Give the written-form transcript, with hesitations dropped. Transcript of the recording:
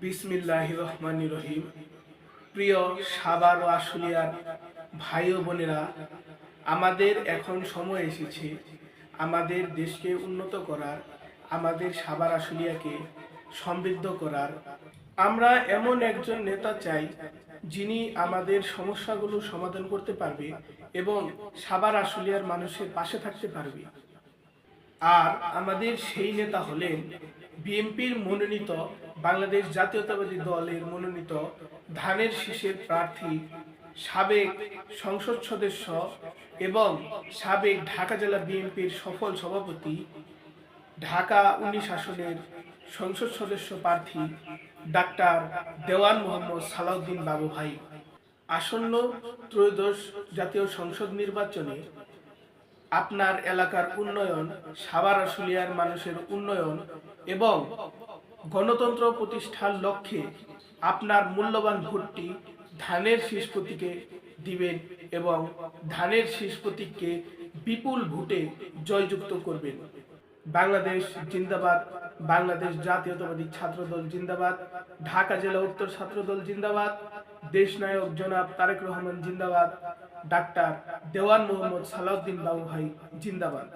বিসমিল্লাহির রহমানির রহিম। প্রিয় সাভার ও আশুলিয়ার ভাই ও বোনেরা, আমাদের এখন সময় এসেছে আমাদের দেশকে উন্নত করার, আমাদের সাভার আশুলিয়াকে সমৃদ্ধ করার। আমরা এমন একজন নেতা চাই যিনি আমাদের সমস্যাগুলো সমাধান করতে পারবে এবং সাভার আশুলিয়ার মানুষের পাশে থাকতে পারবে। আর আমাদের সেই নেতা হলেন বিএনপির মনোনীত, বাংলাদেশ জাতীয়তাবাদী দলের মনোনীত ধানের শীষের প্রার্থী, সাবেক সংসদ সদস্য এবং সাবেক ঢাকা জেলা বিএনপির সফল সভাপতি, ঢাকা 19 আসনের সংসদ সদস্য প্রার্থী ডাক্তার দেওয়ান মোহাম্মদ সালাউদ্দিন বাবু ভাই। আসন্ন ত্রয়োদশ জাতীয় সংসদ নির্বাচনে আপনার এলাকার উন্নয়ন, সাভার আশুলিয়ার মানুষের উন্নয়ন এবং গণতন্ত্র প্রতিষ্ঠার লক্ষ্যে আপনার মূল্যবান ভোটটি ধানের শীষ প্রতীকে দিবেন এবং ধানের শীষ প্রতীককে বিপুল ভোটে জয়যুক্ত করবেন। বাংলাদেশ জিন্দাবাদ, বাংলাদেশ জাতীয়তাবাদী ছাত্রদল জিন্দাবাদ, ঢাকা জেলা উত্তর ছাত্রদল জিন্দাবাদ, দেশনায়ক জনাব তারেক রহমান জিন্দাবাদ, ডাক্তার দেওয়ান মোহাম্মদ সালাউদ্দিন বাবু ভাই জিন্দাবাদ।